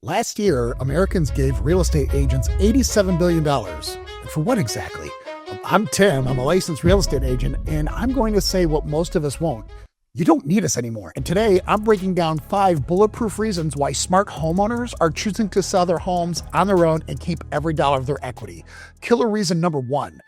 Last year, Americans gave real estate agents $87 billion. And for what exactly? I'm Tim, I'm a licensed real estate agent, and I'm going to say what most of us won't. You don't need us anymore. And today, I'm breaking down 5 bulletproof reasons why smart homeowners are choosing to sell their homes on their own and keep every dollar of their equity. Killer reason number 1.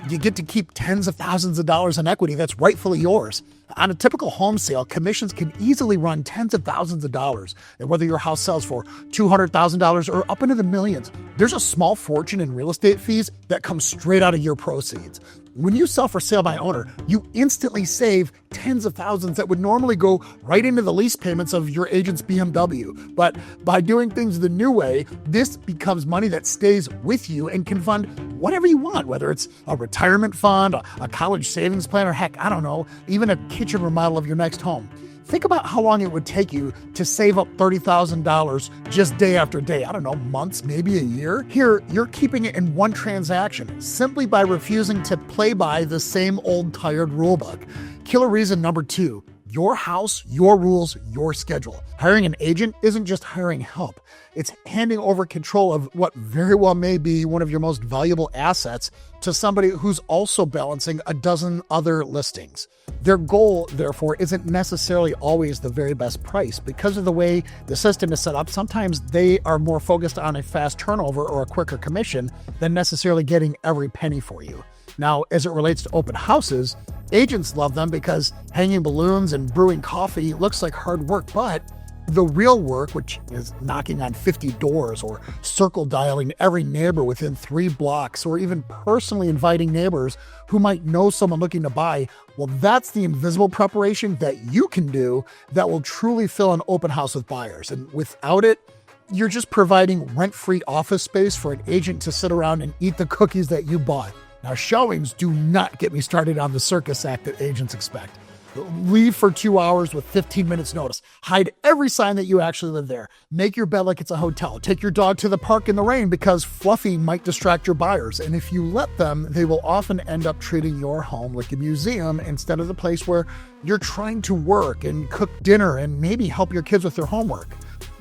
You get to keep tens of thousands of dollars in equity that's rightfully yours. On a typical home sale, commissions can easily run tens of thousands of dollars. And whether your house sells for $200,000 or up into the millions, there's a small fortune in real estate fees that comes straight out of your proceeds. When you sell for sale by owner, you instantly save tens of thousands that would normally go right into the lease payments of your agent's BMW. But by doing things the new way, this becomes money that stays with you and can fund whatever you want, whether it's a retirement fund, a college savings plan, or heck, I don't know, even a kitchen remodel of your next home. Think about how long it would take you to save up $30,000 just day after day. I don't know, months, maybe a year. Here, you're keeping it in one transaction simply by refusing to play by the same old tired rulebook. Killer reason number 2. Your house, your rules, your schedule. Hiring an agent isn't just hiring help. It's handing over control of what very well may be one of your most valuable assets to somebody who's also balancing a dozen other listings. Their goal, therefore, isn't necessarily always the very best price. Because of the way the system is set up, sometimes they are more focused on a fast turnover or a quicker commission than necessarily getting every penny for you. Now, as it relates to open houses, agents love them because hanging balloons and brewing coffee looks like hard work, but the real work, which is knocking on 50 doors or circle dialing every neighbor within 3 blocks, or even personally inviting neighbors who might know someone looking to buy, well, that's the invisible preparation that you can do that will truly fill an open house with buyers. And without it, you're just providing rent-free office space for an agent to sit around and eat the cookies that you bought. Now, showings do not get me started on the circus act that agents expect. Leave for 2 hours with 15 minutes notice. Hide every sign that you actually live there. Make your bed like it's a hotel. Take your dog to the park in the rain because Fluffy might distract your buyers. And if you let them, they will often end up treating your home like a museum instead of the place where you're trying to work and cook dinner and maybe help your kids with their homework.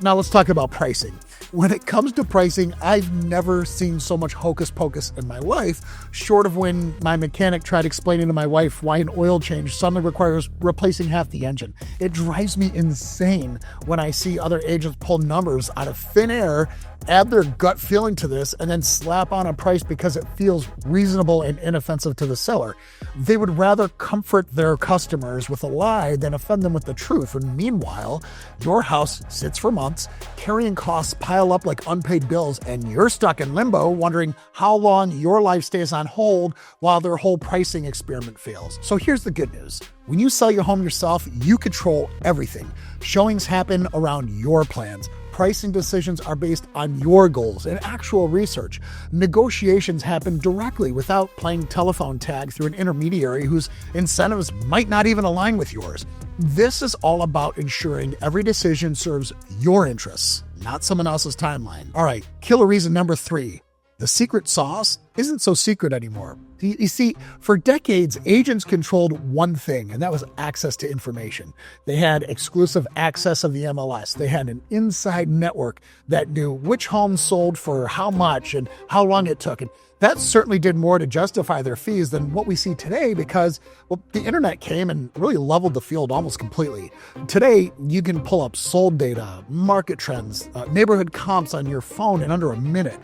Now let's talk about pricing. When it comes to pricing, I've never seen so much hocus pocus in my life, short of when my mechanic tried explaining to my wife why an oil change suddenly requires replacing half the engine. It drives me insane when I see other agents pull numbers out of thin air, add their gut feeling to this, and then slap on a price because it feels reasonable and inoffensive to the seller. They would rather comfort their customers with a lie than offend them with the truth. And meanwhile, your house sits for months, carrying costs pile up like unpaid bills, and you're stuck in limbo wondering how long your life stays on hold while their whole pricing experiment fails. So here's the good news. When you sell your home yourself, you control everything. Showings happen around your plans. Pricing decisions are based on your goals and actual research. Negotiations happen directly without playing telephone tag through an intermediary whose incentives might not even align with yours. This is all about ensuring every decision serves your interests, not someone else's timeline. All right, killer reason number 3. The secret sauce isn't so secret anymore. You see, for decades, agents controlled one thing, and that was access to information. They had exclusive access of the MLS. They had an inside network that knew which homes sold for how much and how long it took. And that certainly did more to justify their fees than what we see today because, well, the internet came and really leveled the field almost completely. Today, you can pull up sold data, market trends, neighborhood comps on your phone in under a minute.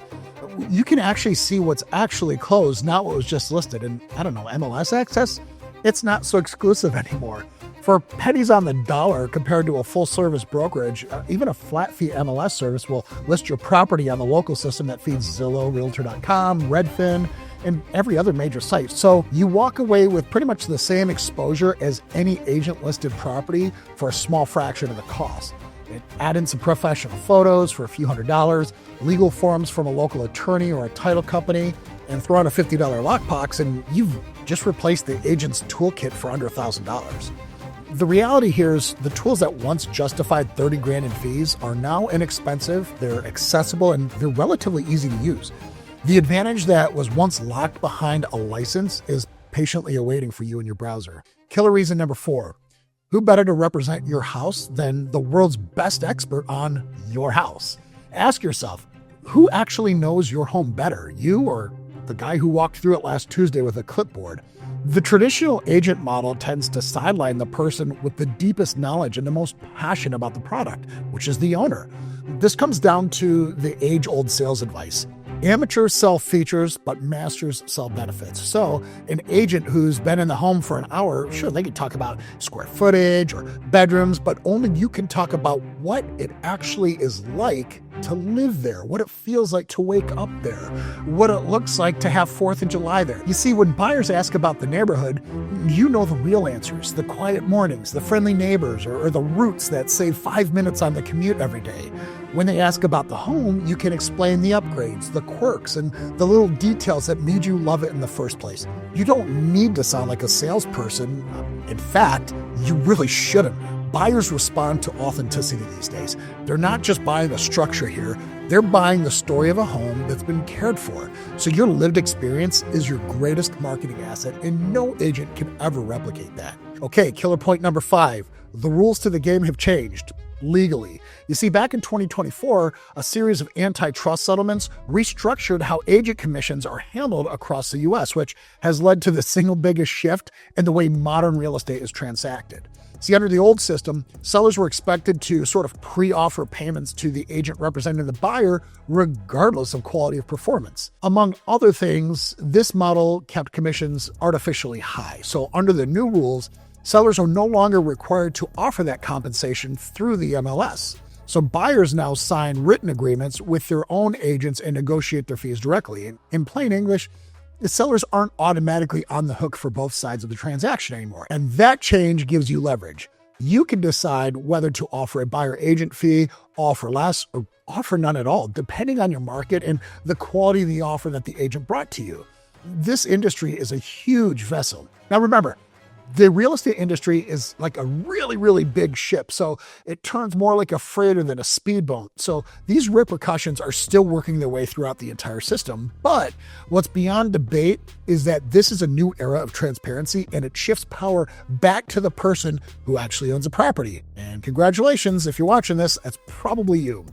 You can actually see what's actually closed, not what was just listed. And I don't know, MLS access? It's not so exclusive anymore. For pennies on the dollar compared to a full-service brokerage, even a flat-fee MLS service will list your property on the local system that feeds Zillow, realtor.com, Redfin, and every other major site. So you walk away with pretty much the same exposure as any agent-listed property for a small fraction of the cost. Add in some professional photos for a few $100s, legal forms from a local attorney or a title company, and throw in a $50 lockbox, and you've just replaced the agent's toolkit for under $1,000. The reality here is the tools that once justified $30,000 in fees are now inexpensive, they're accessible, and they're relatively easy to use. The advantage that was once locked behind a license is patiently awaiting for you in your browser. Killer reason number 4. Who better to represent your house than the world's best expert on your house? Ask yourself, who actually knows your home better, you or the guy who walked through it last Tuesday with a clipboard? The traditional agent model tends to sideline the person with the deepest knowledge and the most passion about the product, which is the owner. This comes down to the age-old sales advice. Amateurs sell features, but masters sell benefits. So an agent who's been in the home for an hour, sure, they can talk about square footage or bedrooms, but only you can talk about what it actually is like to live there, what it feels like to wake up there, what it looks like to have 4th of July there. You see, when buyers ask about the neighborhood, you know the real answers, the quiet mornings, the friendly neighbors, or the routes that save 5 minutes on the commute every day. When they ask about the home, you can explain the upgrades, the quirks, and the little details that made you love it in the first place. You don't need to sound like a salesperson. In fact, you really shouldn't. Buyers respond to authenticity these days. They're not just buying a structure here, they're buying the story of a home that's been cared for. So your lived experience is your greatest marketing asset, and no agent can ever replicate that. Okay, killer point number 5. The rules to the game have changed. Legally. You see, back in 2024, a series of antitrust settlements restructured how agent commissions are handled across the U.S., which has led to the single biggest shift in the way modern real estate is transacted. See, under the old system, sellers were expected to sort of pre-offer payments to the agent representing the buyer, regardless of quality of performance. Among other things, this model kept commissions artificially high. So under the new rules, sellers are no longer required to offer that compensation through the MLS. So buyers now sign written agreements with their own agents and negotiate their fees directly. In plain English, the sellers aren't automatically on the hook for both sides of the transaction anymore. And that change gives you leverage. You can decide whether to offer a buyer agent fee, offer less, or offer none at all, depending on your market and the quality of the offer that the agent brought to you. This industry is a huge vessel. Now remember, the real estate industry is like a really, really big ship, so it turns more like a freighter than a speedboat. So these repercussions are still working their way throughout the entire system. But what's beyond debate is that this is a new era of transparency, and it shifts power back to the person who actually owns a property. And congratulations, if you're watching this, that's probably you.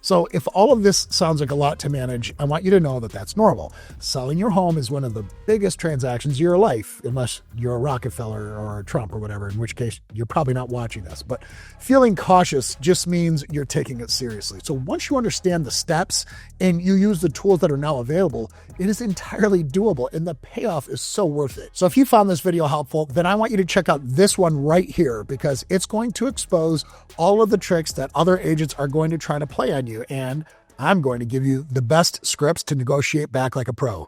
So if all of this sounds like a lot to manage, I want you to know that that's normal. Selling your home is one of the biggest transactions of your life, unless you're a Rockefeller or a Trump or whatever, in which case you're probably not watching this. But feeling cautious just means you're taking it seriously. So once you understand the steps and you use the tools that are now available, it is entirely doable, and the payoff is so worth it. So if you found this video helpful, then I want you to check out this one right here, because it's going to expose all of the tricks that other agents are going to try to play on you. And I'm going to give you the best scripts to negotiate back like a pro.